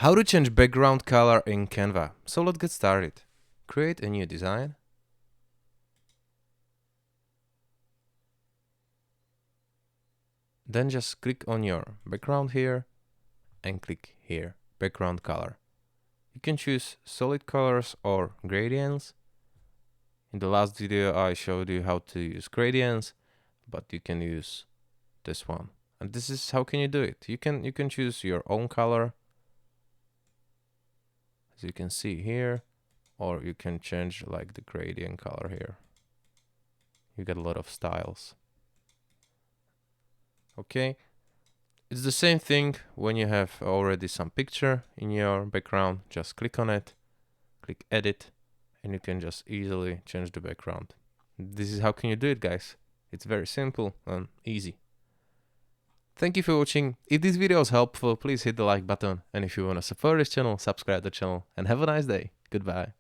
How to change background color in Canva. So let's get started. Create a new design. Then just click on your background here and click here, background color. You can choose solid colors or gradients. In the last video I showed you how to use gradients, but you can use this one. And this is how can you do it. You can choose your own color, as you can see here, or you can change like the gradient color here. You get a lot of styles. Okay, it's the same thing when you have already some picture in your background. Just click on it, click edit, and you can just easily change the background. This is how can you do it, guys. It's very simple and easy. Thank you for watching. If this video was helpful, please hit the like button, and if you want to support this channel, subscribe to the channel, and have a nice day. Goodbye.